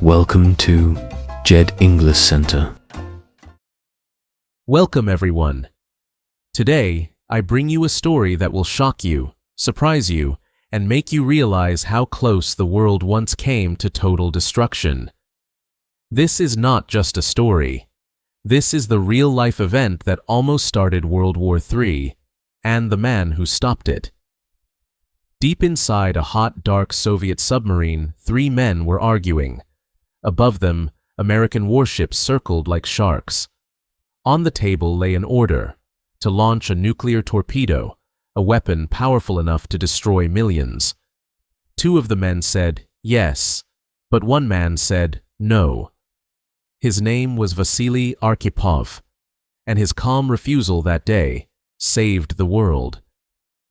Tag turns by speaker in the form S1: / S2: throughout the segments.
S1: Welcome to Jaed English Center.
S2: Welcome, everyone. Today, I bring you a story that will shock you, surprise you, and make you realize how close the world once came to total destruction. This is not just a story. This is the real-life event that almost started World War III, and the man who stopped it. Deep inside a hot, dark Soviet submarine, three men were arguing. Above them, American warships circled like sharks. On the table lay an order to launch a nuclear torpedo, a weapon powerful enough to destroy millions. Two of the men said yes, but one man said no. His name was Vasily Arkhipov, and his calm refusal that day saved the world.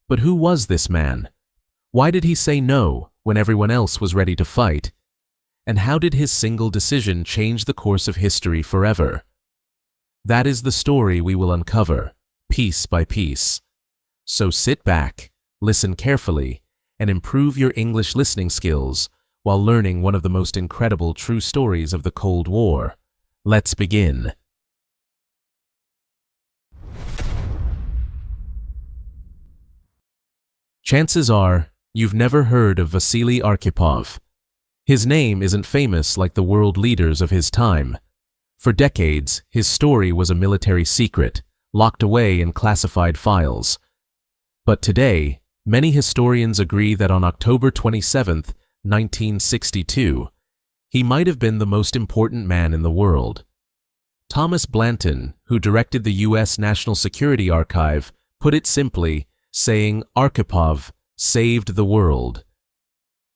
S2: But who was this man? Why did he say no when everyone else was ready to fight? And how did his single decision change the course of history forever? That is the story we will uncover, piece by piece. So sit back, listen carefully, and improve your English listening skills while learning one of the most incredible true stories of the Cold War. Let's begin. Chances are, you've never heard of Vasily Arkhipov. His name isn't famous like the world leaders of his time. For decades, his story was a military secret, locked away in classified files. But today, many historians agree that on October 27, 1962, he might have been the most important man in the world. Thomas Blanton, who directed the U.S. National Security Archive, put it simply, saying, "Arkhipov saved the world."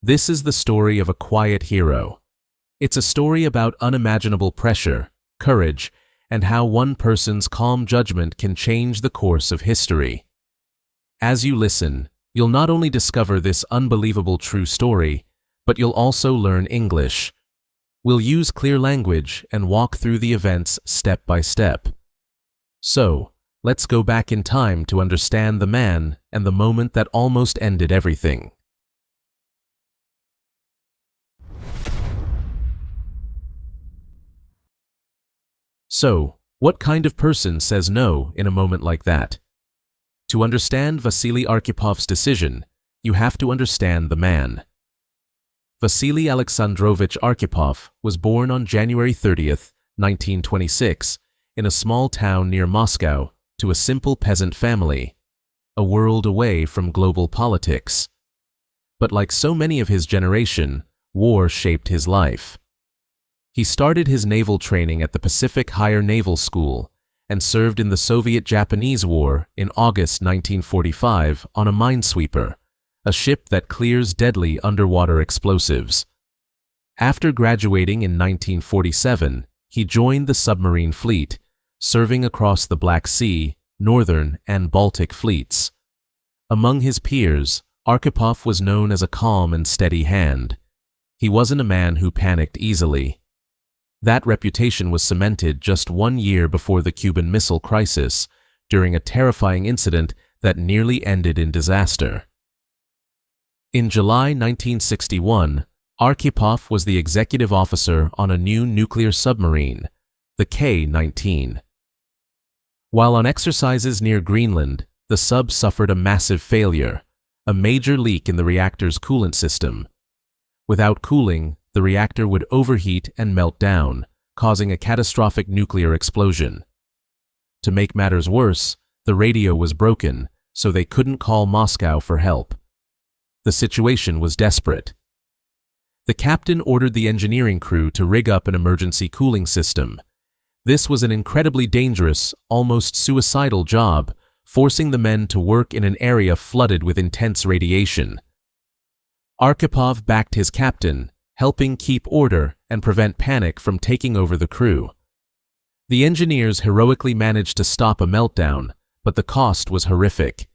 S2: This is the story of a quiet hero. It's a story about unimaginable pressure, courage, and how one person's calm judgment can change the course of history. As you listen, you'll not only discover this unbelievable true story, but you'll also learn English. We'll use clear language and walk through the events step by step. So, let's go back in time to understand the man and the moment that almost ended everything. So, what kind of person says no in a moment like that? To understand Vasily Arkhipov's decision, you have to understand the man. Vasily Alexandrovich Arkhipov was born on January 30, 1926, in a small town near Moscow to a simple peasant family, a world away from global politics. But like so many of his generation, war shaped his life. He started his naval training at the Pacific Higher Naval School and served in the Soviet-Japanese War in August 1945 on a minesweeper, a ship that clears deadly underwater explosives. After graduating in 1947, he joined the submarine fleet, serving across the Black Sea, Northern, and Baltic fleets. Among his peers, Arkhipov was known as a calm and steady hand. He wasn't a man who panicked easily. That reputation was cemented just 1 year before the Cuban Missile Crisis, during a terrifying incident that nearly ended in disaster. In July 1961, Arkhipov was the executive officer on a new nuclear submarine, the K-19. While on exercises near Greenland, the sub suffered a massive failure, a major leak in the reactor's coolant system. Without cooling, the reactor would overheat and melt down, causing a catastrophic nuclear explosion. To make matters worse, the radio was broken, so they couldn't call Moscow for help. The situation was desperate. The captain ordered the engineering crew to rig up an emergency cooling system. This was an incredibly dangerous, almost suicidal job, forcing the men to work in an area flooded with intense radiation. Arkhipov backed his captain, helping keep order and prevent panic from taking over the crew. The engineers heroically managed to stop a meltdown, but the cost was horrific.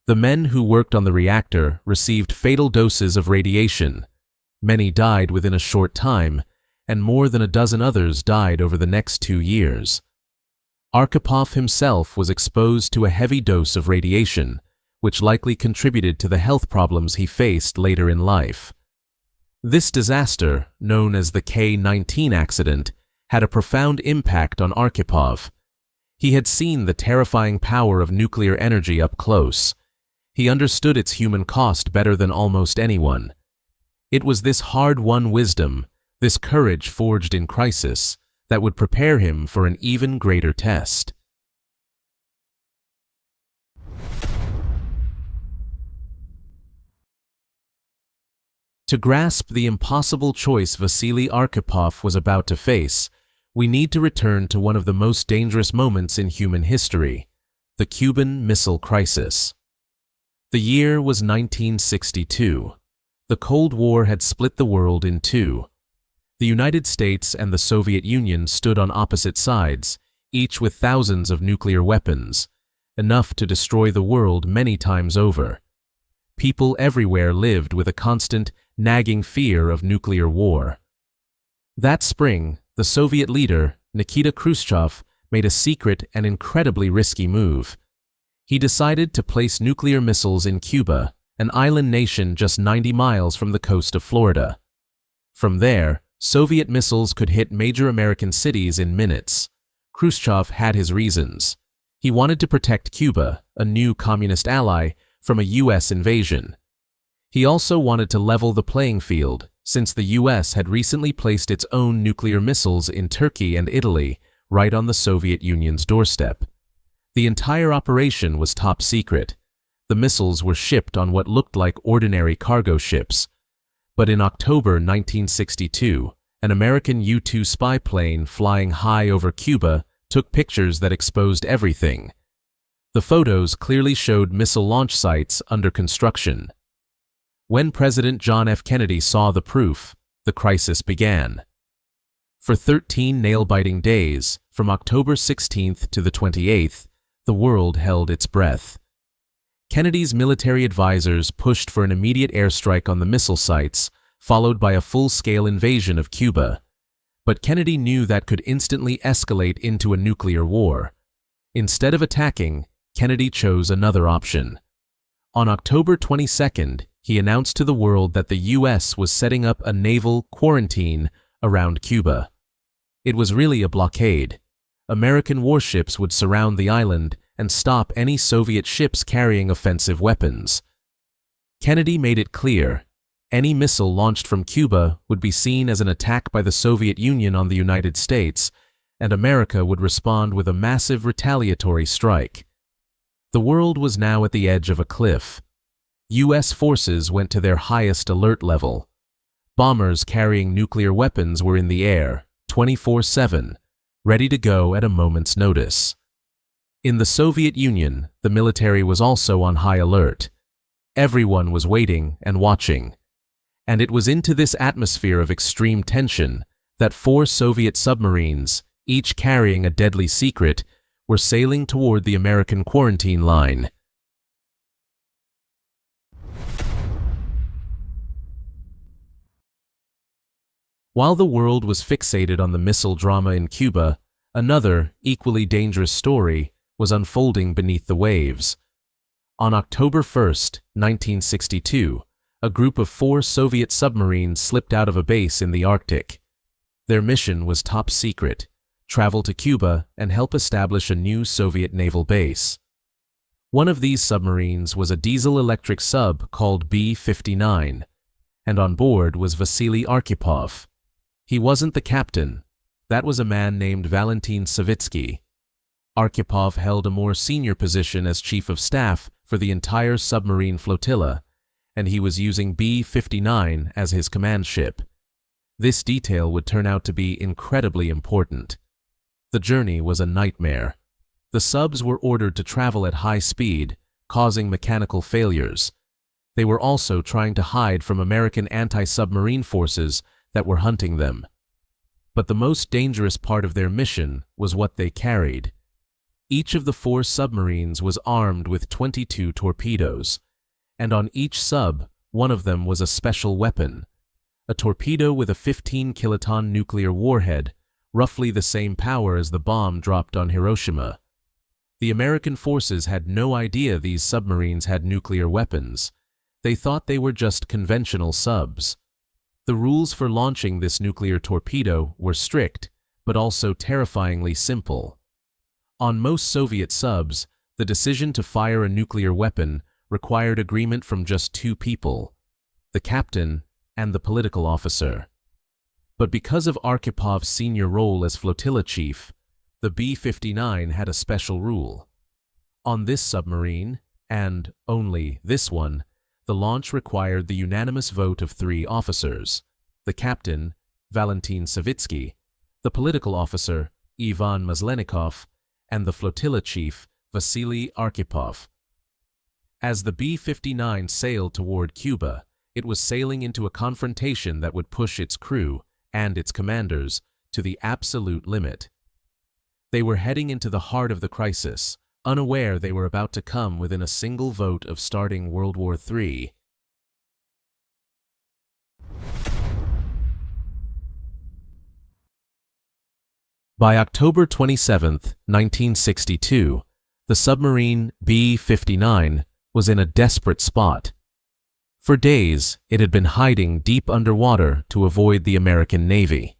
S2: The men who worked on the reactor received fatal doses of radiation. Many died within a short time, and more than a dozen others died over the next 2 years. Arkhipov himself was exposed to a heavy dose of radiation, which likely contributed to the health problems he faced later in life. This disaster, known as the K-19 accident, had a profound impact on Arkhipov. He had seen the terrifying power of nuclear energy up close. He understood its human cost better than almost anyone. It was this hard-won wisdom, this courage forged in crisis, that would prepare him for an even greater test. To grasp the impossible choice Vasily Arkhipov was about to face, we need to return to one of the most dangerous moments in human history, the Cuban Missile Crisis. The year was 1962. The Cold War had split the world in two. The United States and the Soviet Union stood on opposite sides, each with thousands of nuclear weapons, enough to destroy the world many times over. People everywhere lived with a constant, nagging fear of nuclear war. That spring, the Soviet leader, Nikita Khrushchev, made a secret and incredibly risky move. He decided to place nuclear missiles in Cuba, an island nation just 90 miles from the coast of Florida. From there, Soviet missiles could hit major American cities in minutes. Khrushchev had his reasons. He wanted to protect Cuba, a new communist ally, from a U.S. invasion. He also wanted to level the playing field, since the U.S. had recently placed its own nuclear missiles in Turkey and Italy, right on the Soviet Union's doorstep. The entire operation was top secret. The missiles were shipped on what looked like ordinary cargo ships. But in October 1962, an American U-2 spy plane flying high over Cuba took pictures that exposed everything. The photos clearly showed missile launch sites under construction. When President John F. Kennedy saw the proof, the crisis began. For 13 nail-biting days, from October 16th to the 28th, the world held its breath. Kennedy's military advisors pushed for an immediate airstrike on the missile sites, followed by a full-scale invasion of Cuba. But Kennedy knew that could instantly escalate into a nuclear war. Instead of attacking, Kennedy chose another option. On October 22nd, he announced to the world that the U.S. was setting up a naval quarantine around Cuba. It was really a blockade. American warships would surround the island and stop any Soviet ships carrying offensive weapons. Kennedy made it clear, any missile launched from Cuba would be seen as an attack by the Soviet Union on the United States, and America would respond with a massive retaliatory strike. The world was now at the edge of a cliff. U.S. forces went to their highest alert level. Bombers carrying nuclear weapons were in the air, 24/7, ready to go at a moment's notice. In the Soviet Union, the military was also on high alert. Everyone was waiting and watching. And it was into this atmosphere of extreme tension that 4 Soviet submarines, each carrying a deadly secret, were sailing toward the American quarantine line. While the world was fixated on the missile drama in Cuba, another, equally dangerous story was unfolding beneath the waves. On October 1st, 1962, a group of 4 Soviet submarines slipped out of a base in the Arctic. Their mission was top secret: travel to Cuba and help establish a new Soviet naval base. One of these submarines was a diesel-electric sub called B-59, and on board was Vasily Arkhipov. He wasn't the captain. That was a man named Valentin Savitsky. Arkhipov held a more senior position as chief of staff for the entire submarine flotilla, and he was using B-59 as his command ship. This detail would turn out to be incredibly important. The journey was a nightmare. The subs were ordered to travel at high speed, causing mechanical failures. They were also trying to hide from American anti-submarine forces that were hunting them. But the most dangerous part of their mission was what they carried. Each of the 4 submarines was armed with 22 torpedoes, and on each sub, one of them was a special weapon, a torpedo with a 15-kiloton nuclear warhead, roughly the same power as the bomb dropped on Hiroshima. The American forces had no idea these submarines had nuclear weapons. They thought they were just conventional subs. The rules for launching this nuclear torpedo were strict, but also terrifyingly simple. On most Soviet subs, the decision to fire a nuclear weapon required agreement from just two people, the captain and the political officer. But because of Arkhipov's senior role as flotilla chief, the B-59 had a special rule. On this submarine, and only this one, the launch required the unanimous vote of three officers: the captain, Valentin Savitsky, the political officer, Ivan Maslenikov, and the flotilla chief, Vasily Arkhipov. As the B-59 sailed toward Cuba, it was sailing into a confrontation that would push its crew and its commanders to the absolute limit. They were heading into the heart of the crisis, unaware they were about to come within a single vote of starting World War III. By October 27, 1962, the submarine B-59 was in a desperate spot. For days, it had been hiding deep underwater to avoid the American Navy.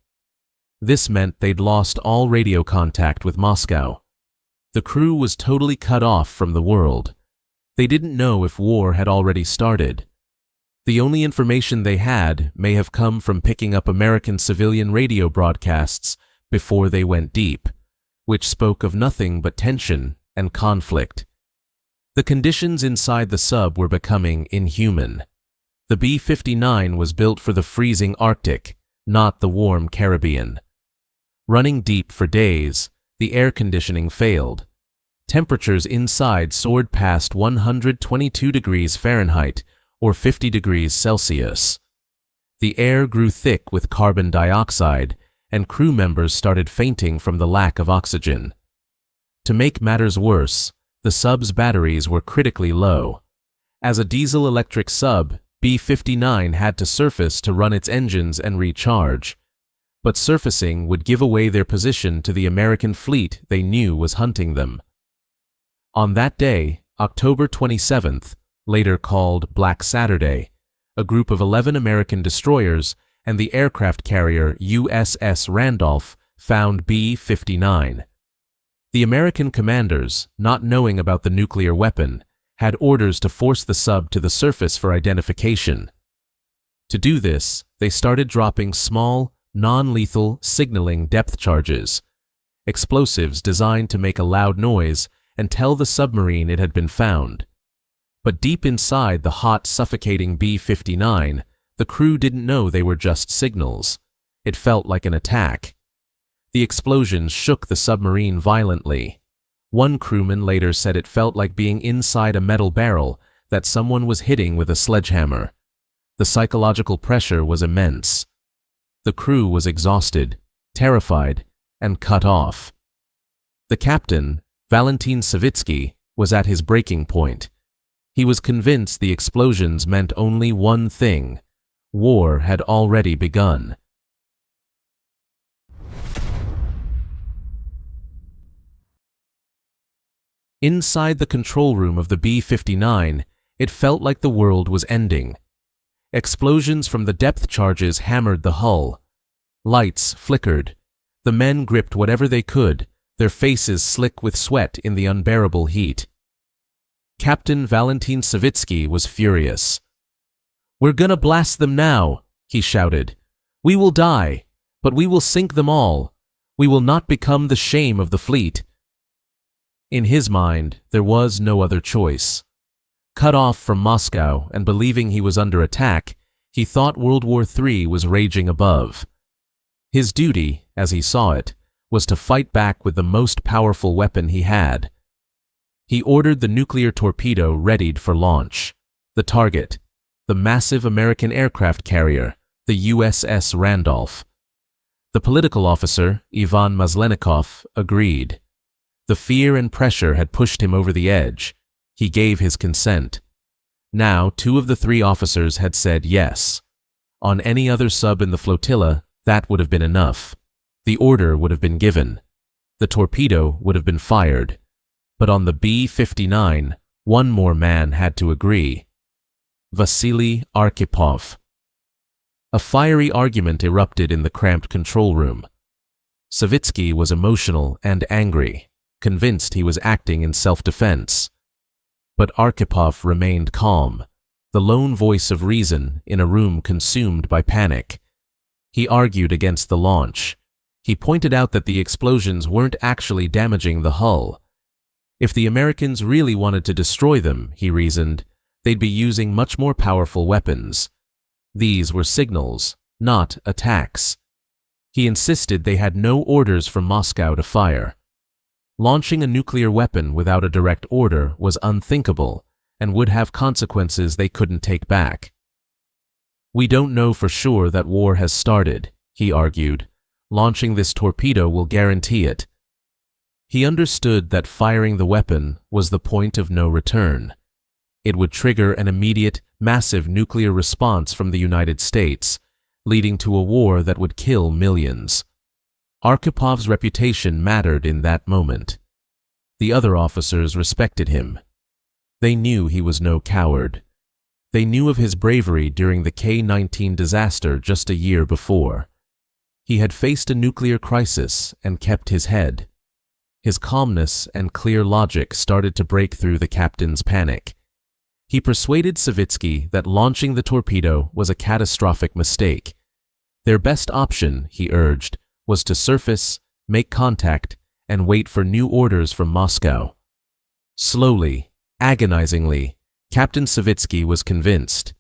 S2: This meant they'd lost all radio contact with Moscow. The crew was totally cut off from the world. They didn't know if war had already started. The only information they had may have come from picking up American civilian radio broadcasts before they went deep, which spoke of nothing but tension and conflict. The conditions inside the sub were becoming inhuman. The B-59 was built for the freezing Arctic, not the warm Caribbean. Running deep for days, the air conditioning failed. Temperatures inside soared past 122 degrees Fahrenheit or 50 degrees Celsius. The air grew thick with carbon dioxide, and crew members started fainting from the lack of oxygen. To make matters worse, the sub's batteries were critically low. As a diesel-electric sub, B-59 had to surface to run its engines and recharge. But surfacing would give away their position to the American fleet they knew was hunting them. On that day, October 27th, later called Black Saturday, a group of 11 American destroyers and the aircraft carrier USS Randolph found B-59. The American commanders, not knowing about the nuclear weapon, had orders to force the sub to the surface for identification. To do this, they started dropping small, non-lethal signaling depth charges, explosives designed to make a loud noise and tell the submarine it had been found. But deep inside the hot, suffocating B-59, the crew didn't know they were just signals. It felt like an attack. The explosions shook the submarine violently. One crewman later said it felt like being inside a metal barrel that someone was hitting with a sledgehammer. The psychological pressure was immense. The crew was exhausted, terrified, and cut off. The captain, Valentin Savitsky, was at his breaking point. He was convinced the explosions meant only one thing: war had already begun. Inside the control room of the B-59, it felt like the world was ending. Explosions from the depth charges hammered the hull. Lights flickered. The men gripped whatever they could, their faces slick with sweat in the unbearable heat. Captain Valentin Savitsky was furious. "We're gonna blast them now," he shouted. "We will die, but we will sink them all. We will not become the shame of the fleet." In his mind, there was no other choice. Cut off from Moscow and believing he was under attack, he thought World War III was raging above. His duty, as he saw it, was to fight back with the most powerful weapon he had. He ordered the nuclear torpedo readied for launch. The target, the massive American aircraft carrier, the USS Randolph. The political officer, Ivan Maslenikov, agreed. The fear and pressure had pushed him over the edge. He gave his consent. Now, 2 of the 3 officers had said yes. On any other sub in the flotilla, that would have been enough. The order would have been given. The torpedo would have been fired. But on the B-59, one more man had to agree. Vasily Arkhipov. A fiery argument erupted in the cramped control room. Savitsky was emotional and angry, convinced he was acting in self-defense. But Arkhipov remained calm, the lone voice of reason in a room consumed by panic. He argued against the launch. He pointed out that the explosions weren't actually damaging the hull. If the Americans really wanted to destroy them, he reasoned, they'd be using much more powerful weapons. These were signals, not attacks. He insisted they had no orders from Moscow to fire. Launching a nuclear weapon without a direct order was unthinkable and would have consequences they couldn't take back. We don't know for sure that war has started, he argued. Launching this torpedo will guarantee it. He understood that firing the weapon was the point of no return. It would trigger an immediate, massive nuclear response from the United States, leading to a war that would kill millions. Archipov's reputation mattered in that moment. The other officers respected him. They knew he was no coward. They knew of his bravery during the K-19 disaster just a year before. He had faced a nuclear crisis and kept his head. His calmness and clear logic started to break through the captain's panic. He persuaded Savitsky that launching the torpedo was a catastrophic mistake. Their best option, he urged, was to surface, make contact, and wait for new orders from Moscow. Slowly, agonizingly, Captain Savitsky was convinced.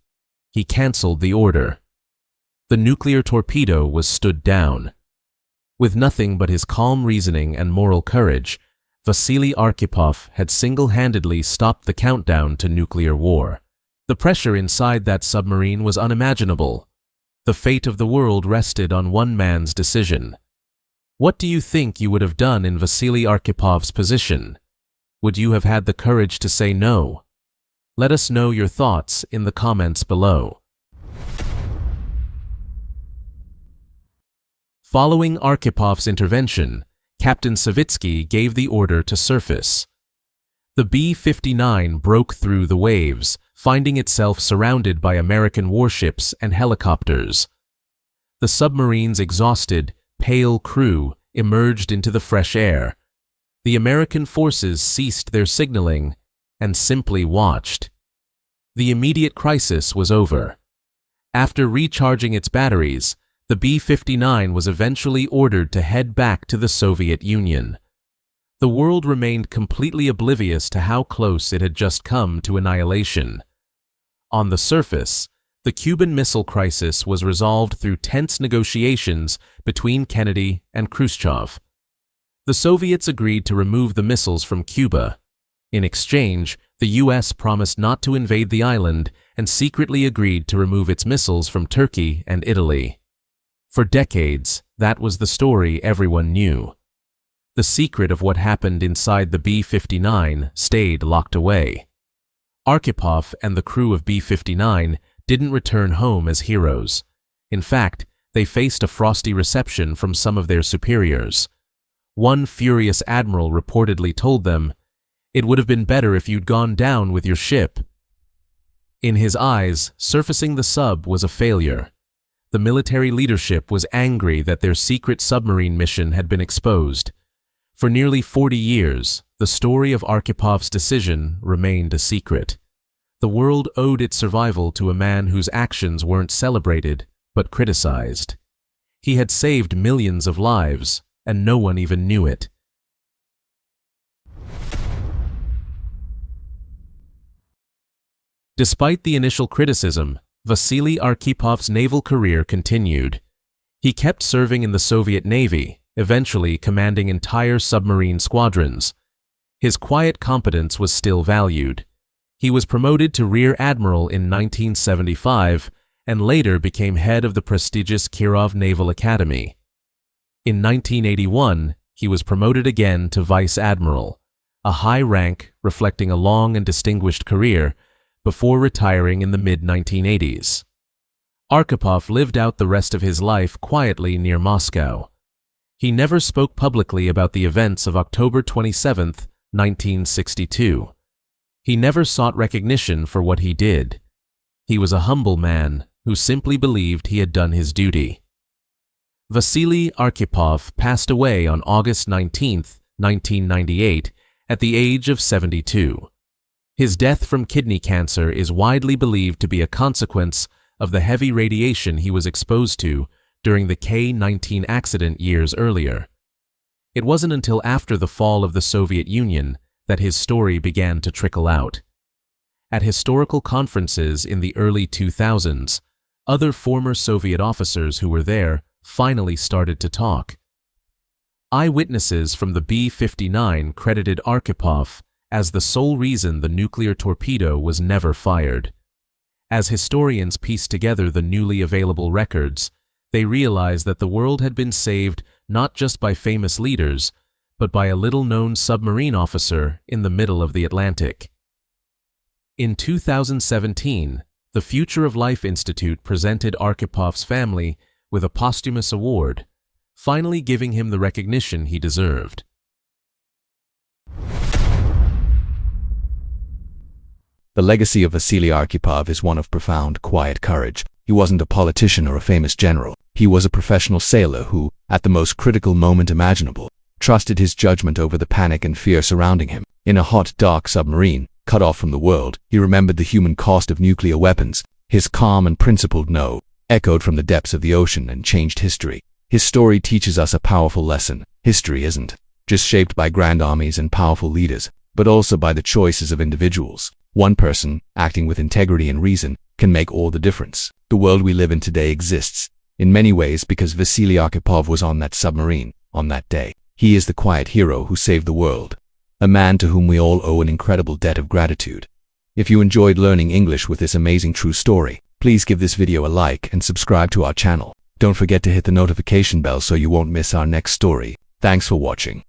S2: He canceled the order. The nuclear torpedo was stood down. With nothing but his calm reasoning and moral courage, Vasily Arkhipov had single-handedly stopped the countdown to nuclear war. The pressure inside that submarine was unimaginable. The fate of the world rested on one man's decision. What do you think you would have done in Vasily Archipov's position? Would you have had the courage to say no? Let us know your thoughts in the comments below. Following Archipov's intervention, Captain Savitsky gave the order to surface. The B-59 broke through the waves, finding itself surrounded by American warships and helicopters. The submarine's exhausted, pale crew emerged into the fresh air. The American forces ceased their signaling and simply watched. The immediate crisis was over. After recharging its batteries, the B-59 was eventually ordered to head back to the Soviet Union. The world remained completely oblivious to how close it had just come to annihilation. On the surface, the Cuban Missile Crisis was resolved through tense negotiations between Kennedy and Khrushchev. The Soviets agreed to remove the missiles from Cuba. In exchange, the U.S. promised not to invade the island and secretly agreed to remove its missiles from Turkey and Italy. For decades, that was the story everyone knew. The secret of what happened inside the B-59 stayed locked away. Arkhipov and the crew of B-59 didn't return home as heroes. In fact, they faced a frosty reception from some of their superiors. One furious admiral reportedly told them, "It would have been better if you'd gone down with your ship." In his eyes, surfacing the sub was a failure. The military leadership was angry that their secret submarine mission had been exposed. For nearly 40 years, the story of Archipov's decision remained a secret. The world owed its survival to a man whose actions weren't celebrated, but criticized. He had saved millions of lives, and no one even knew it. Despite the initial criticism, Vasily Archipov's naval career continued. He kept serving in the Soviet Navy, eventually commanding entire submarine squadrons. His quiet competence was still valued. He was promoted to Rear Admiral in 1975 and later became head of the prestigious Kirov Naval Academy. In 1981, he was promoted again to Vice Admiral, a high rank reflecting a long and distinguished career, before retiring in the mid-1980s. Arkhipov lived out the rest of his life quietly near Moscow. He never spoke publicly about the events of October 27, 1962. He never sought recognition for what he did. He was a humble man, who simply believed he had done his duty. Vasily Arkhipov passed away on August 19, 1998, at the age of 72. His death from kidney cancer is widely believed to be a consequence of the heavy radiation he was exposed to during the K-19 accident years earlier. It wasn't until after the fall of the Soviet Union that his story began to trickle out. At historical conferences in the early 2000s, other former Soviet officers who were there finally started to talk. Eyewitnesses from the B-59 credited Arkhipov as the sole reason the nuclear torpedo was never fired. As historians pieced together the newly available records, they realized that the world had been saved not just by famous leaders, but by a little-known submarine officer in the middle of the Atlantic. In 2017, the Future of Life Institute presented Archipov's family with a posthumous award, finally giving him the recognition he deserved.
S3: The legacy of Vasily Arkhipov is one of profound, quiet courage. He wasn't a politician or a famous general. He was a professional sailor who, at the most critical moment imaginable, trusted his judgment over the panic and fear surrounding him. In a hot, dark submarine, cut off from the world, he remembered the human cost of nuclear weapons. His calm and principled no echoed from the depths of the ocean and changed history. His story teaches us a powerful lesson. History isn't just shaped by grand armies and powerful leaders, but also by the choices of individuals. One person, acting with integrity and reason, can make all the difference. The world we live in today exists, in many ways, because Vasily Arkhipov was on that submarine, on that day. He is the quiet hero who saved the world, a man to whom we all owe an incredible debt of gratitude. If you enjoyed learning English with this amazing true story, please give this video a like and subscribe to our channel. Don't forget to hit the notification bell so you won't miss our next story. Thanks for watching.